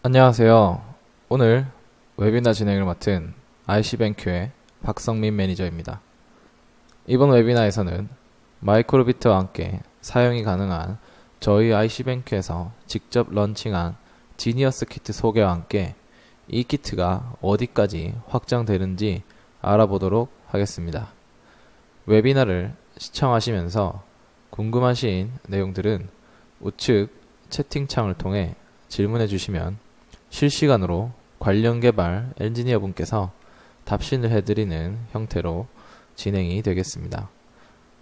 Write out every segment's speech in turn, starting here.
안녕하세요. 오늘 웨비나 진행을 맡은 IC뱅큐의 박성민 매니저입니다. 이번 웨비나에서는 마이크로비트와 함께 사용이 가능한 저희 IC뱅큐에서 직접 런칭한 지니어스 키트 소개와 함께 이 키트가 어디까지 확장되는지 알아보도록 하겠습니다. 웨비나를 시청하시면서 궁금하신 내용들은 우측 채팅창을 통해 질문해 주시면 실시간으로 관련 개발 엔지니어 분께서 답신을 해드리는 형태로 진행이 되겠습니다.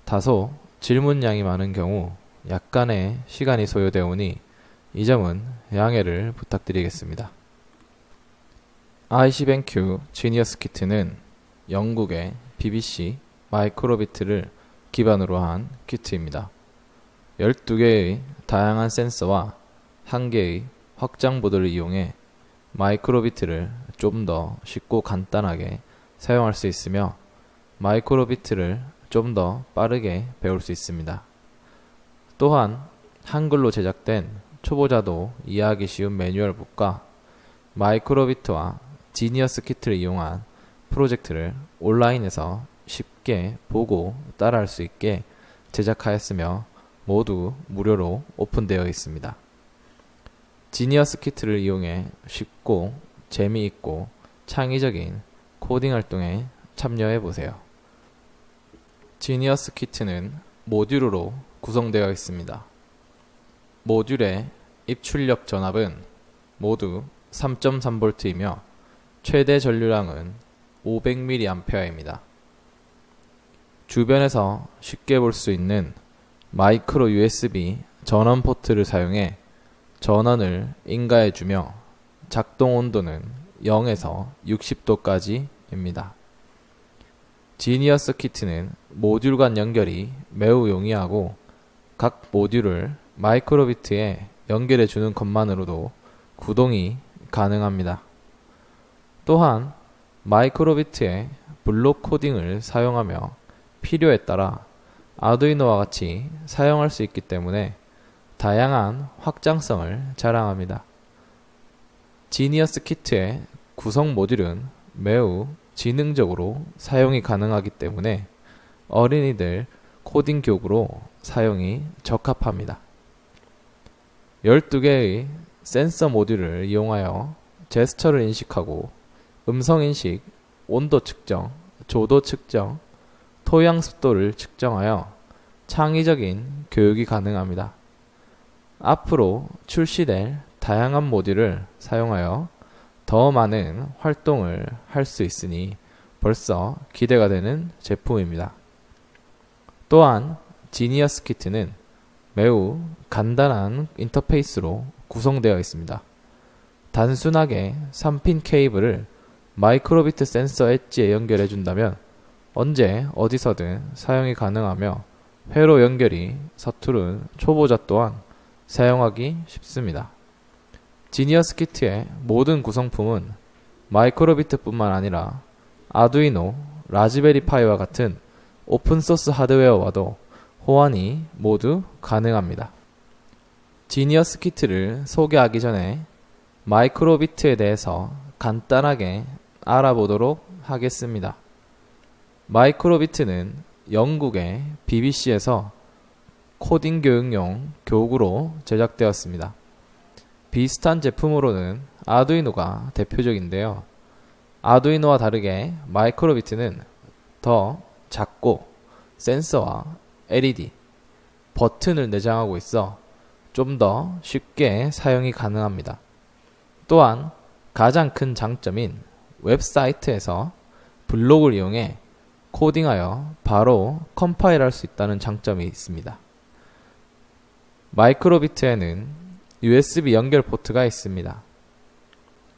다소 질문량이 많은 경우 약간의 시간이 소요되오니 이 점은 양해를 부탁드리겠습니다. IC뱅큐 지니어스 키트는 영국의 BBC 마이크로비트를 기반으로 한 키트입니다. 12개의 다양한 센서와 1개의 확장보드를 이용해 마이크로비트를 좀 더 쉽고 간단하게 사용할 수 있으며 마이크로비트를 좀 더 빠르게 배울 수 있습니다. 또한 한글로 제작된 초보자도 이해하기 쉬운 매뉴얼북과 마이크로비트와 지니어스 키트를 이용한 프로젝트를 온라인에서 쉽게 보고 따라할 수 있게 제작하였으며 모두 무료로 오픈되어 있습니다. 지니어스 키트를 이용해 쉽고 재미있고 창의적인 코딩 활동에 참여해보세요. 지니어스 키트는 모듈로 구성되어 있습니다. 모듈의 입출력 전압은 모두 3.3V이며 최대 전류량은 500mAh입니다. 주변에서 쉽게 볼 수 있는 마이크로 USB 전원 포트를 사용해 전원을 인가해주며 작동 온도는 0에서 60도까지입니다. 지니어스 키트는 모듈 간 연결이 매우 용이하고 각 모듈을 마이크로비트에 연결해주는 것만으로도 구동이 가능합니다. 또한 마이크로비트의 블록 코딩을 사용하며 필요에 따라 아두이노와 같이 사용할 수 있기 때문에 다양한 확장성을 자랑합니다. 지니어스 키트의 구성 모듈은 매우 지능적으로 사용이 가능하기 때문에 어린이들 코딩 교구로 사용이 적합합니다. 12개의 센서 모듈을 이용하여 제스처를 인식하고 음성 인식, 온도 측정, 조도 측정, 토양 습도를 측정하여 창의적인 교육이 가능합니다. 앞으로 출시될 다양한 모듈을 사용하여 더 많은 활동을 할 수 있으니 벌써 기대가 되는 제품입니다. 또한 지니어스 키트는 매우 간단한 인터페이스로 구성되어 있습니다. 단순하게 3핀 케이블을 마이크로비트 센서 엣지에 연결해 준다면 언제 어디서든 사용이 가능하며 회로 연결이 서투른 초보자 또한 사용하기 쉽습니다. 지니어스 키트의 모든 구성품은 마이크로비트 뿐만 아니라 아두이노, 라즈베리 파이와 같은 오픈소스 하드웨어와도 호환이 모두 가능합니다. 지니어스 키트를 소개하기 전에 마이크로비트에 대해서 간단하게 알아보도록 하겠습니다. 마이크로비트는 영국의 BBC에서 코딩 교육용 교구로 제작되었습니다. 비슷한 제품으로는 아두이노가 대표적인데요. 아두이노와 다르게 마이크로비트는 더 작고 센서와 LED, 버튼을 내장하고 있어 좀 더 쉽게 사용이 가능합니다. 또한 가장 큰 장점인 웹사이트에서 블록을 이용해 코딩하여 바로 컴파일할 수 있다는 장점이 있습니다. 마이크로비트에는 USB 연결 포트가 있습니다.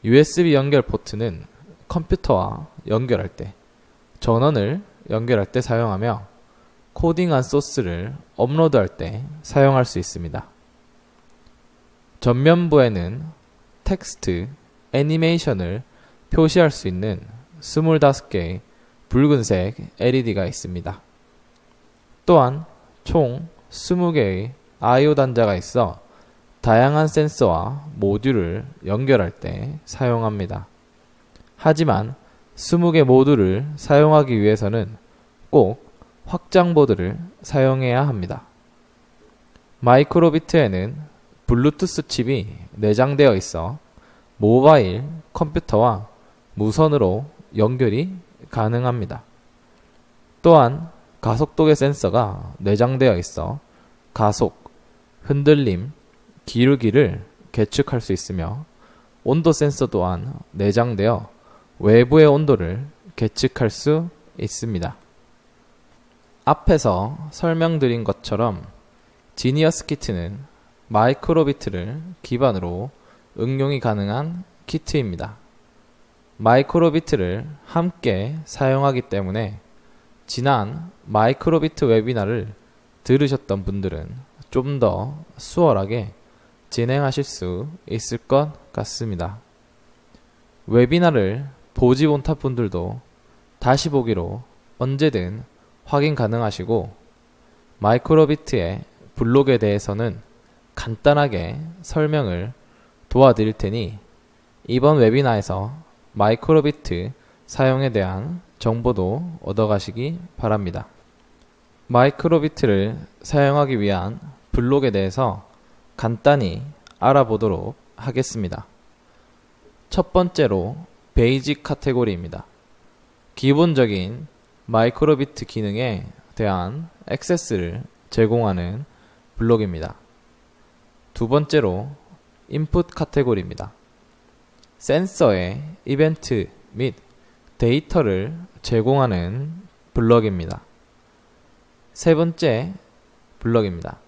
USB 연결 포트는 컴퓨터와 연결할 때, 전원을 연결할 때 사용하며 코딩한 소스를 업로드할 때 사용할 수 있습니다. 전면부에는 텍스트, 애니메이션을 표시할 수 있는 25개의 붉은색 LED가 있습니다. 또한 총 20개의 I/O 단자가 있어 다양한 센서와 모듈을 연결할 때 사용합니다. 하지만 20개 모듈을 사용하기 위해서는 꼭 확장보드를 사용해야 합니다. 마이크로비트에는 블루투스 칩이 내장되어 있어 모바일 컴퓨터와 무선으로 연결이 가능합니다. 또한 가속도계 센서가 내장되어 있어 가속, 흔들림, 기울기를 계측할 수 있으며 온도 센서 또한 내장되어 외부의 온도를 계측할 수 있습니다. 앞에서 설명드린 것처럼 지니어스 키트는 마이크로비트를 기반으로 응용이 가능한 키트입니다. 마이크로비트를 함께 사용하기 때문에 지난 마이크로비트 웨비나를 들으셨던 분들은 좀 더 수월하게 진행하실 수 있을 것 같습니다. 웨비나를 보지 못한 분들도 다시 보기로 언제든 확인 가능하시고 마이크로비트의 블록에 대해서는 간단하게 설명을 도와드릴 테니 이번 웨비나에서 마이크로비트 사용에 대한 정보도 얻어가시기 바랍니다. 마이크로비트를 사용하기 위한 블록에 대해서 간단히 알아보도록 하겠습니다. 첫 번째로 베이직 카테고리입니다. 기본적인 마이크로비트 기능에 대한 액세스를 제공하는 블록입니다. 두 번째로 인풋 카테고리입니다. 센서의 이벤트 및 데이터를 제공하는 블럭입니다. 세 번째 블럭입니다.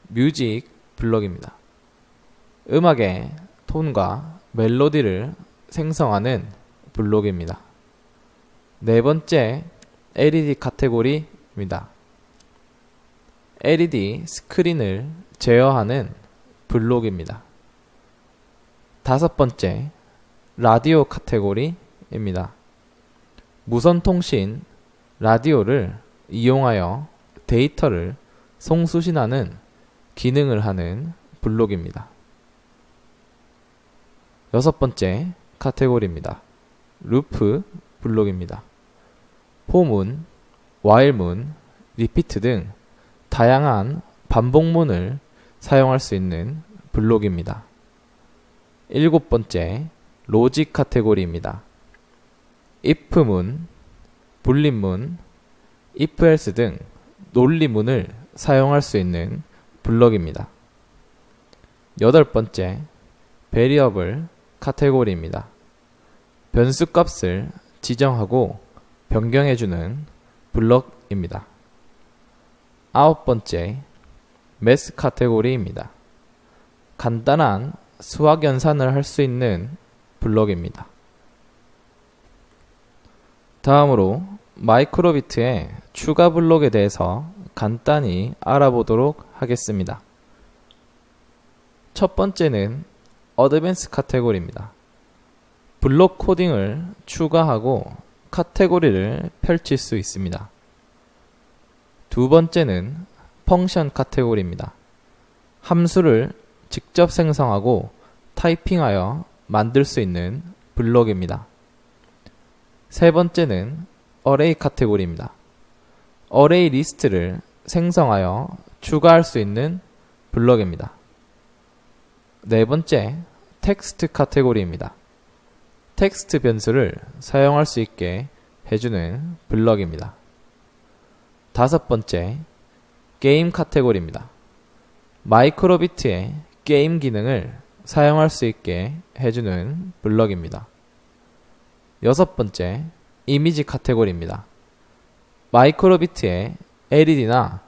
뮤직 블럭입니다. 음악의 톤과 멜로디를 생성하는 블록입니다. 네 번째 LED 카테고리입니다. LED 스크린을 제어하는 블록입니다. 다섯 번째 라디오 카테고리입니다. 무선통신 라디오를 이용하여 데이터를 송수신하는 기능을 하는 블록입니다. 여섯 번째 카테고리입니다. 루프 블록입니다. 포문, 와일문, 리피트 등 다양한 반복문을 사용할 수 있는 블록입니다. 일곱 번째 로직 카테고리입니다. if문, 불림문, if else 등 논리문을 사용할 수 있는 블럭입니다. 여덟 번째 베리어블 카테고리입니다. 변수값을 지정하고 변경해주는 블럭입니다. 아홉 번째 매스 카테고리입니다. 간단한 수학 연산을 할 수 있는 블럭입니다. 다음으로 마이크로비트의 추가 블록에 대해서 간단히 알아보도록 하겠습니다. 첫 번째는 어드밴스 카테고리입니다. 블록 코딩을 추가하고 카테고리를 펼칠 수 있습니다. 두 번째는 펑션 카테고리입니다. 함수를 직접 생성하고 타이핑하여 만들 수 있는 블록입니다. 세 번째는 어레이 카테고리입니다. 어레이 리스트를 생성하여 추가할 수 있는 블록입니다. 네 번째, 텍스트 카테고리입니다. 텍스트 변수를 사용할 수 있게 해주는 블럭입니다. 다섯 번째, 게임 카테고리입니다. 마이크로비트의 게임 기능을 사용할 수 있게 해주는 블럭입니다. 여섯 번째, 이미지 카테고리입니다. 마이크로비트의 LED나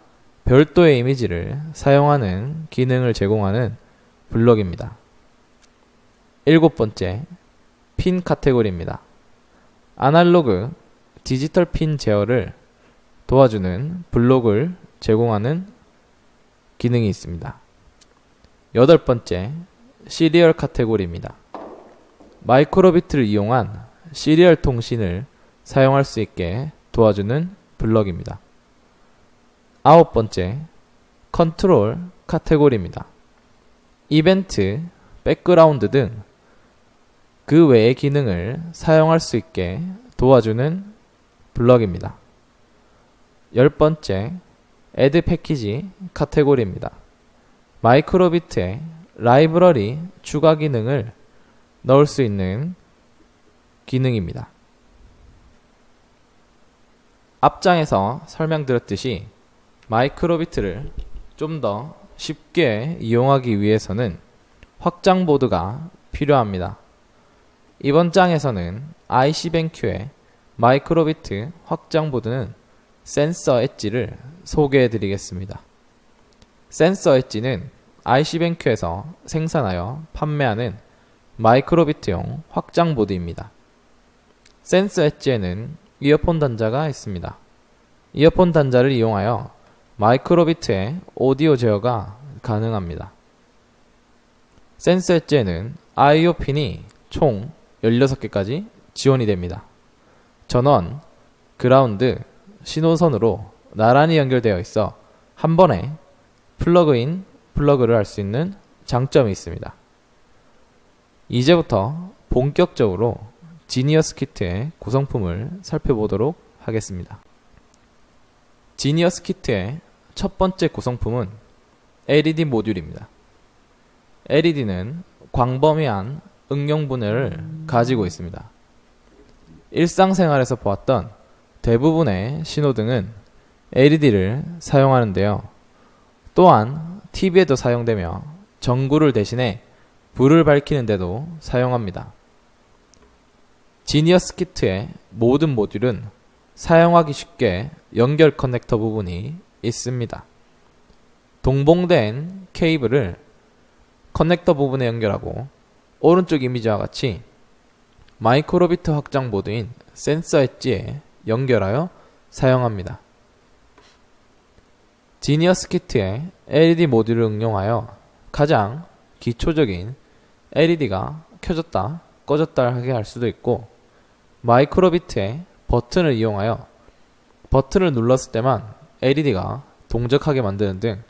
별도의 이미지를 사용하는 기능을 제공하는 블럭입니다. 일곱 번째, 핀 카테고리입니다. 아날로그, 디지털 핀 제어를 도와주는 블록을 제공하는 기능이 있습니다. 여덟 번째, 시리얼 카테고리입니다. 마이크로비트를 이용한 시리얼 통신을 사용할 수 있게 도와주는 블럭입니다. 아홉 번째, 컨트롤 카테고리입니다. 이벤트, 백그라운드 등 그 외의 기능을 사용할 수 있게 도와주는 블럭입니다. 10번째, 애드 패키지 카테고리입니다. 마이크로비트에 라이브러리 추가 기능을 넣을 수 있는 기능입니다. 앞장에서 설명드렸듯이 마이크로비트를 좀 더 쉽게 이용하기 위해서는 확장보드가 필요합니다. 이번 장에서는 ICBenQ의 마이크로비트 확장보드는 센서 엣지를 소개해 드리겠습니다. 센서 엣지는 ICBenQ에서 생산하여 판매하는 마이크로비트용 확장보드입니다. 센서 엣지에는 이어폰 단자가 있습니다. 이어폰 단자를 이용하여 마이크로비트의 오디오 제어가 가능합니다. 센서 엣지에는 I/O 핀이 총 16개까지 지원이 됩니다. 전원, 그라운드, 신호선으로 나란히 연결되어 있어 한 번에 플러그인, 플러그를 할 수 있는 장점이 있습니다. 이제부터 본격적으로 지니어스 키트의 구성품을 살펴보도록 하겠습니다. 지니어스 키트의 첫 번째 구성품은 LED 모듈입니다. LED는 광범위한 응용 분야를 가지고 있습니다. 일상생활에서 보았던 대부분의 신호등은 LED를 사용하는데요. 또한 TV에도 사용되며 전구를 대신해 불을 밝히는 데도 사용합니다. 지니어스 키트의 모든 모듈은 사용하기 쉽게 연결 커넥터 부분이 있습니다. 동봉된 케이블을 커넥터 부분에 연결하고 오른쪽 이미지와 같이 마이크로비트 확장 보드인 센서 엣지에 연결하여 사용합니다. 지니어스 키트의 LED 모듈을 응용하여 가장 기초적인 LED가 켜졌다 꺼졌다 하게 할 수도 있고, 마이크로비트의 버튼을 이용하여 버튼을 눌렀을 때만 LED가 동적하게 만드는 등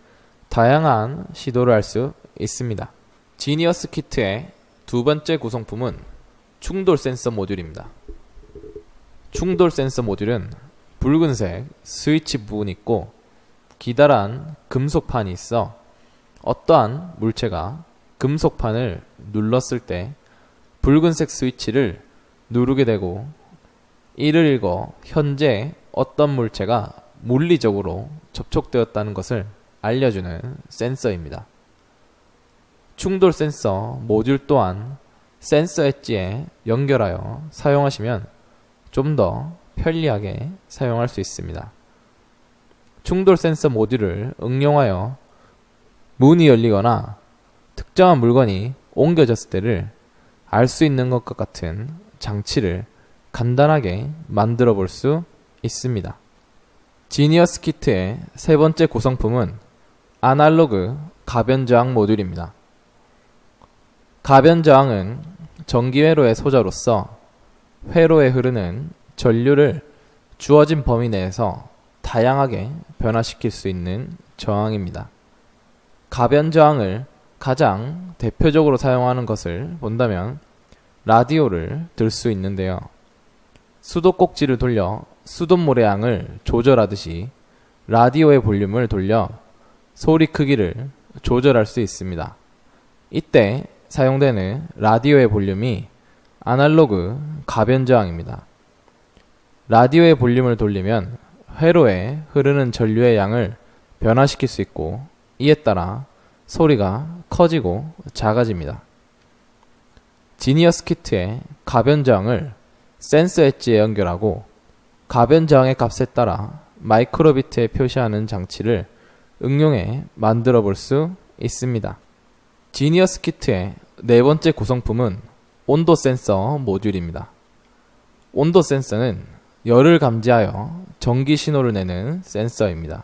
다양한 시도를 할 수 있습니다. 지니어스 키트의 두 번째 구성품은 충돌 센서 모듈입니다. 충돌 센서 모듈은 붉은색 스위치 부분이 있고 기다란 금속판이 있어 어떠한 물체가 금속판을 눌렀을 때 붉은색 스위치를 누르게 되고, 이를 읽어 현재 어떤 물체가 물리적으로 접촉되었다는 것을 알려주는 센서입니다. 충돌 센서 모듈 또한 센서 엣지에 연결하여 사용하시면 좀 더 편리하게 사용할 수 있습니다. 충돌 센서 모듈을 응용하여 문이 열리거나 특정한 물건이 옮겨졌을 때를 알 수 있는 것과 같은 장치를 간단하게 만들어 볼 수 있습니다. 지니어스 키트의 세 번째 구성품은 아날로그 가변 저항 모듈입니다. 가변 저항은 전기 회로의 소자로서 회로에 흐르는 전류를 주어진 범위 내에서 다양하게 변화시킬 수 있는 저항입니다. 가변 저항을 가장 대표적으로 사용하는 것을 본다면 라디오를 들 수 있는데요. 수도꼭지를 돌려 수돗물의 조절하듯이 라디오의 볼륨을 돌려 소리 크기를 조절할 수 있습니다. 이때 사용되는 라디오의 볼륨이 아날로그 가변 저항입니다. 라디오의 볼륨을 돌리면 회로에 흐르는 전류의 양을 변화시킬 수 있고, 이에 따라 소리가 커지고 작아집니다. 지니어스 키트의 가변 저항을 센서 엣지에 연결하고 가변 저항의 값에 따라 마이크로비트에 표시하는 장치를 응용해 만들어 볼 수 있습니다. 지니어스 키트의 네 번째 구성품은 온도 센서 모듈입니다. 온도 센서는 열을 감지하여 전기 신호를 내는 센서입니다.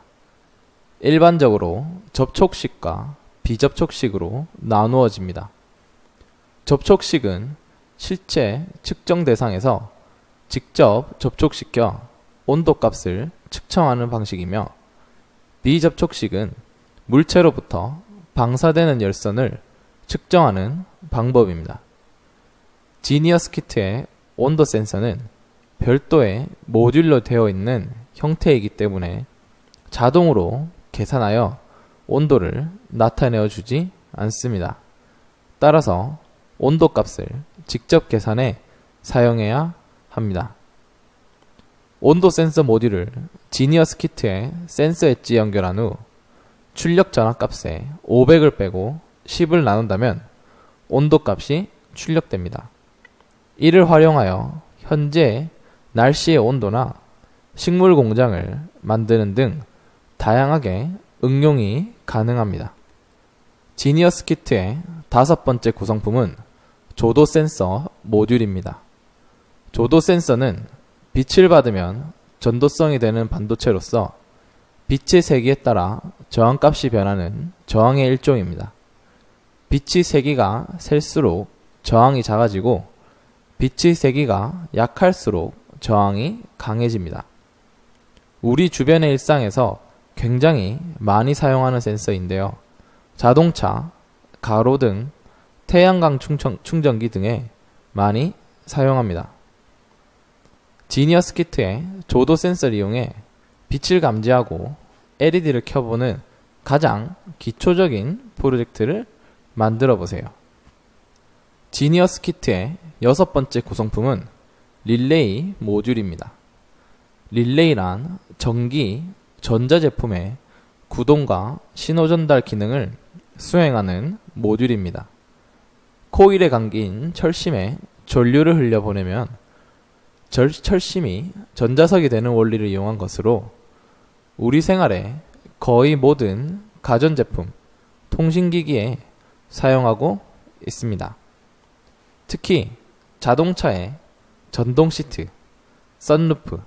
일반적으로 접촉식과 비접촉식으로 나누어집니다. 접촉식은 실제 측정 대상에서 직접 접촉시켜 온도값을 측정하는 방식이며, 비접촉식은 물체로부터 방사되는 열선을 측정하는 방법입니다. 지니어스 키트의 온도 센서는 별도의 모듈로 되어 있는 형태이기 때문에 자동으로 계산하여 온도를 나타내어 주지 않습니다. 따라서 온도 값을 직접 계산해 사용해야 합니다. 온도 센서 모듈을 지니어스 키트의 센서 엣지 연결한 후 출력 전압 값에 500을 빼고 10을 나눈다면 온도 값이 출력됩니다. 이를 활용하여 현재 날씨의 온도나 식물 공장을 만드는 등 다양하게 응용이 가능합니다. 지니어스 키트의 5번째 구성품은 조도 센서 모듈입니다. 조도 센서는 빛을 받으면 전도성이 되는 반도체로서 빛의 세기에 따라 저항값이 변하는 저항의 일종입니다. 빛의 세기가 셀수록 저항이 작아지고 빛의 세기가 약할수록 저항이 강해집니다. 우리 주변의 일상에서 굉장히 많이 사용하는 센서인데요. 자동차, 가로등, 태양광 충전기 등에 많이 사용합니다. 지니어스 키트의 조도 센서를 이용해 빛을 감지하고 LED를 켜보는 가장 기초적인 프로젝트를 만들어 보세요. 지니어스 키트의 6번째 구성품은 릴레이 모듈입니다. 릴레이란 전기, 전자제품의 구동과 신호 전달 기능을 수행하는 모듈입니다. 코일에 감긴 철심에 전류를 흘려보내면 철심이 전자석이 되는 원리를 이용한 것으로 우리 생활의 거의 모든 가전제품, 통신기기에 사용하고 있습니다. 특히 자동차의 전동 시트, 선루프,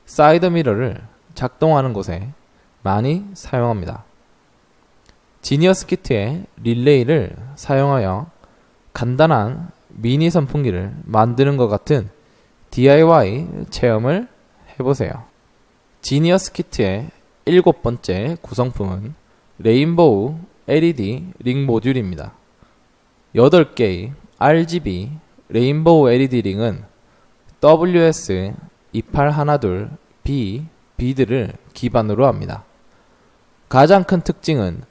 사이드 미러를 작동하는 곳에 많이 사용합니다. 지니어스 키트의 릴레이를 사용하여 간단한 미니 선풍기를 만드는 것 같은 DIY 체험을 해보세요. 지니어스 키트의 7번째 구성품은 레인보우 LED 링 모듈입니다. 8개의 RGB 레인보우 LED 링은 WS2812B 비드를 기반으로 합니다. 가장 큰 특징은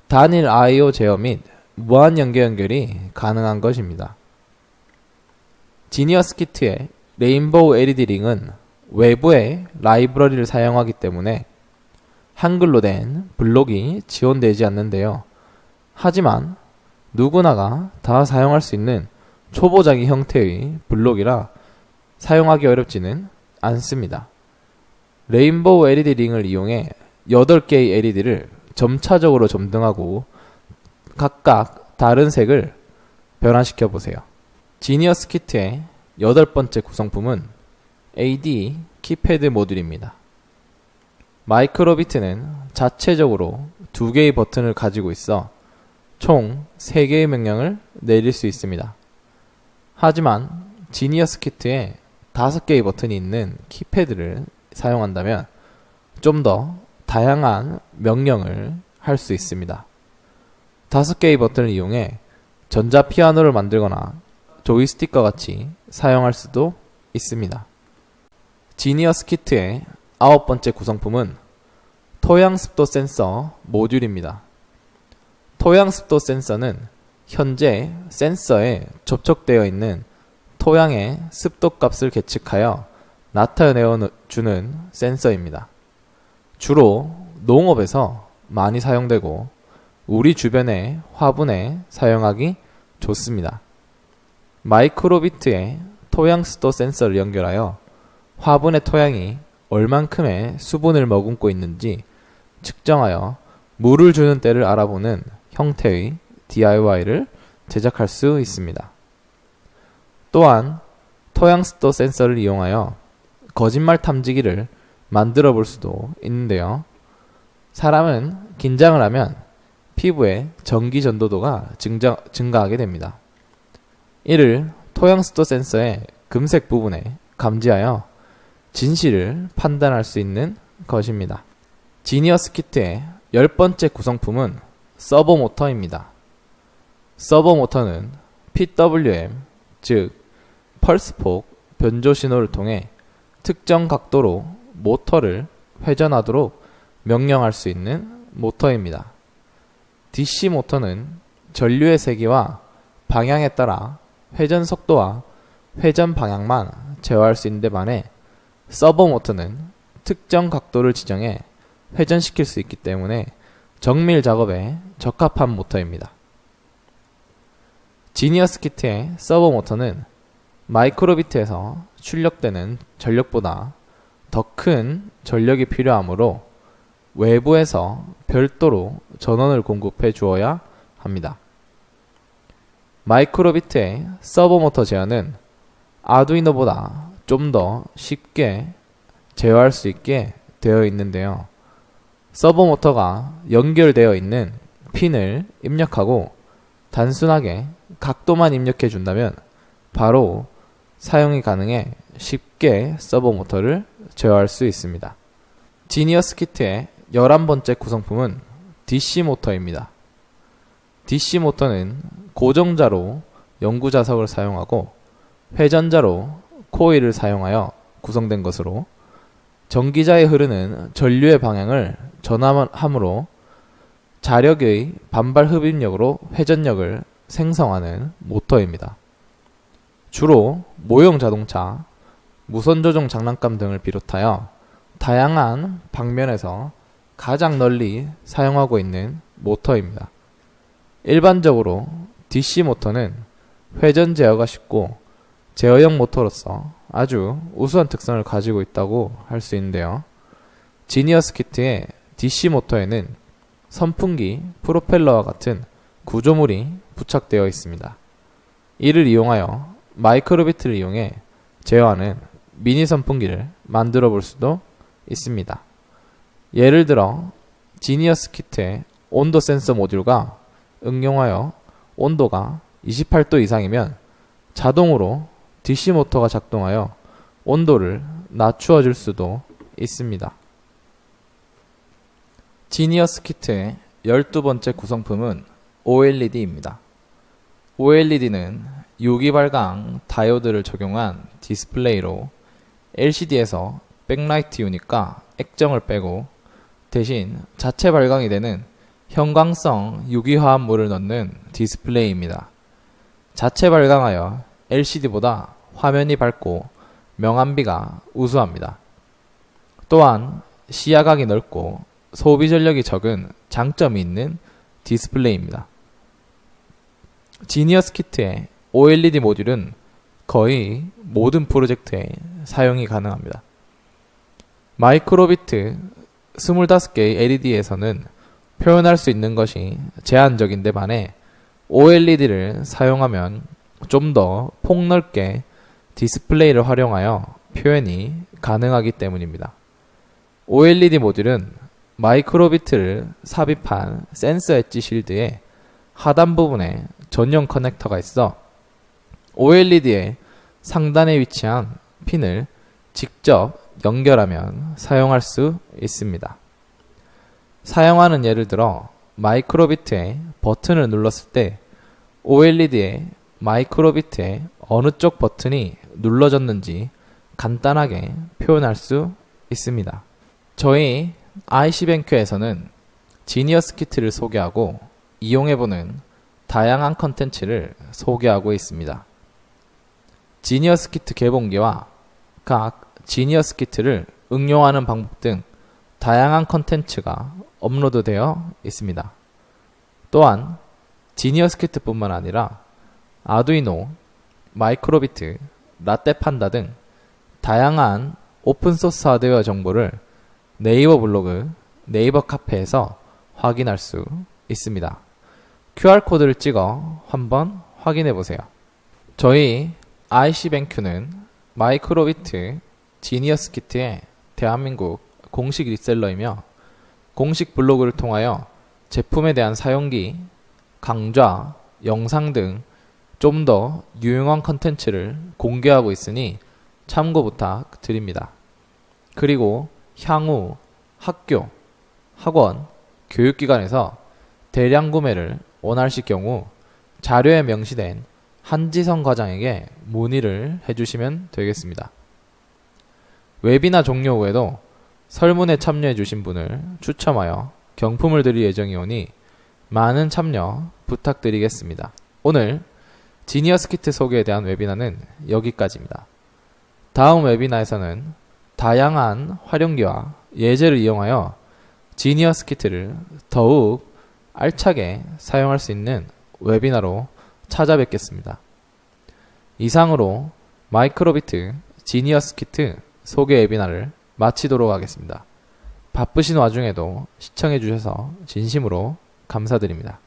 단일 I/O 제어 및 무한 연결이 가능한 것입니다. 지니어스 키트의 레인보우 LED 링은 외부의 라이브러리를 사용하기 때문에 한글로 된 블록이 지원되지 않는데요. 하지만 누구나가 다 사용할 수 있는 초보자기 형태의 블록이라 사용하기 어렵지는 않습니다. 레인보우 LED 링을 이용해 8개의 LED를 점차적으로 점등하고 각각 다른 색을 변화시켜 보세요. 지니어스 키트의 8번째 구성품은 AD 키패드 모듈입니다. 마이크로비트는 자체적으로 2개의 버튼을 가지고 있어 총 3개의 명령을 내릴 수 있습니다. 하지만 지니어스 키트에 5개의 버튼이 있는 키패드를 사용한다면 좀 더 다양한 명령을 할 수 있습니다. 5개의 버튼을 이용해 전자피아노를 만들거나 조이스틱과 같이 사용할 수도 있습니다. 지니어스 키트의 9번째 구성품은 토양습도 센서 모듈입니다. 토양습도 센서는 현재 센서에 접촉되어 있는 토양의 습도 값을 계측하여 나타내어 주는 센서입니다. 주로 농업에서 많이 사용되고 우리 주변의 화분에 사용하기 좋습니다. 마이크로비트의 토양습도 센서를 연결하여 화분의 토양이 얼만큼의 수분을 머금고 있는지 측정하여 물을 주는 때를 알아보는 형태의 DIY를 제작할 수 있습니다. 또한 토양습도 센서를 이용하여 거짓말 탐지기를 만들어 볼 수도 있는데요. 사람은 긴장을 하면 피부의 전기 전도도가 증가하게 됩니다. 이를 토양습도 센서의 금색 부분에 감지하여 진실을 판단할 수 있는 것입니다. 지니어스 키트의 10번째 구성품은 서버 모터입니다. 서버 모터는 PWM, 즉 펄스폭 변조 신호를 통해 특정 각도로 모터를 회전하도록 명령할 수 있는 모터입니다. DC 모터는 전류의 세기와 방향에 따라 회전 속도와 회전 방향만 제어할 수 있는데 반해 서버 모터는 특정 각도를 지정해 회전시킬 수 있기 때문에 정밀 작업에 적합한 모터입니다. 지니어스 키트의 서버 모터는 마이크로비트에서 출력되는 전력보다 더 큰 전력이 필요하므로 외부에서 별도로 전원을 공급해 주어야 합니다. 마이크로비트의 서버 모터 제어는 아두이노보다 좀 더 쉽게 제어할 수 있게 되어 있는데요. 서버 모터가 연결되어 있는 핀을 입력하고 단순하게 각도만 입력해 준다면 바로 사용이 가능해 쉽게 서버 모터를 제어할 수 있습니다. 지니어스 키트의 11번째 구성품은 DC 모터입니다. DC 모터는 고정자로 영구자석을 사용하고 회전자로 코일을 사용하여 구성된 것으로 전기자에 흐르는 전류의 방향을 전환함으로 자력의 반발 흡입력으로 회전력을 생성하는 모터입니다. 주로 모형 자동차, 무선 조종 장난감 등을 비롯하여 다양한 방면에서 가장 널리 사용하고 있는 모터입니다. 일반적으로 DC 모터는 회전 제어가 쉽고 제어형 모터로서 아주 우수한 특성을 가지고 있다고 할 수 있는데요. 지니어스 키트의 DC 모터에는 선풍기, 프로펠러와 같은 구조물이 부착되어 있습니다. 이를 이용하여 마이크로비트를 이용해 제어하는 미니 선풍기를 만들어 볼 수도 있습니다. 예를 들어 지니어스 키트의 온도 센서 모듈과 응용하여 온도가 28도 이상이면 자동으로 DC 모터가 작동하여 온도를 낮추어 줄 수도 있습니다. 지니어스 키트의 12번째 구성품은 OLED입니다. OLED는 유기발광 다이오드를 적용한 디스플레이로 LCD에서 백라이트 유닛과 액정을 빼고 대신 자체 발광이 되는 형광성 유기화합물을 넣는 디스플레이입니다. 자체 발광하여 LCD보다 화면이 밝고 명암비가 우수합니다. 또한 시야각이 넓고 소비 전력이 적은 장점이 있는 디스플레이입니다. 지니어스 키트의 OLED 모듈은 거의 모든 프로젝트에 사용이 가능합니다. 마이크로비트 25개의 LED에서는 표현할 수 있는 것이 제한적인데 반해 OLED를 사용하면 좀 더 폭넓게 디스플레이를 활용하여 표현이 가능하기 때문입니다. OLED 모듈은 마이크로비트를 삽입한 센서 엣지 실드의 하단 부분에 전용 커넥터가 있어 OLED의 상단에 위치한 핀을 직접 연결하면 사용할 수 있습니다. 사용하는 예를 들어 마이크로비트의 버튼을 눌렀을 때 OLED의 마이크로비트의 어느 쪽 버튼이 눌러졌는지 간단하게 표현할 수 있습니다. 저희 IC뱅크에서는 지니어스 키트를 소개하고 이용해보는 다양한 컨텐츠를 소개하고 있습니다. 지니어스 키트 개봉기와 각 지니어스 키트를 응용하는 방법 등 다양한 컨텐츠가 업로드되어 있습니다. 또한 지니어스 키트뿐만 아니라 아두이노, 마이크로비트, 라떼판다 등 다양한 오픈소스 하드웨어 정보를 네이버 블로그, 네이버 카페에서 확인할 수 있습니다. QR코드를 찍어 한번 확인해 보세요. 저희 IC뱅크는 마이크로비트 지니어스 키트의 대한민국 공식 리셀러이며 공식 블로그를 통하여 제품에 대한 사용기, 강좌, 영상 등 좀 더 유용한 컨텐츠를 공개하고 있으니 참고 부탁드립니다. 그리고 향후 학교, 학원, 교육기관에서 대량 구매를 원하실 경우 자료에 명시된 한지성 과장에게 문의를 해주시면 되겠습니다. 웨비나 종료 후에도 설문에 참여해주신 분을 추첨하여 경품을 드릴 예정이오니 많은 참여 부탁드리겠습니다. 오늘 지니어스 키트 소개에 대한 웨비나는 여기까지입니다. 다음 웨비나에서는 다양한 활용기와 예제를 이용하여 지니어스 키트를 더욱 알차게 사용할 수 있는 웨비나로 찾아뵙겠습니다. 이상으로 마이크로비트 지니어스 키트 소개 웨비나를 마치도록 하겠습니다. 바쁘신 와중에도 시청해주셔서 진심으로 감사드립니다.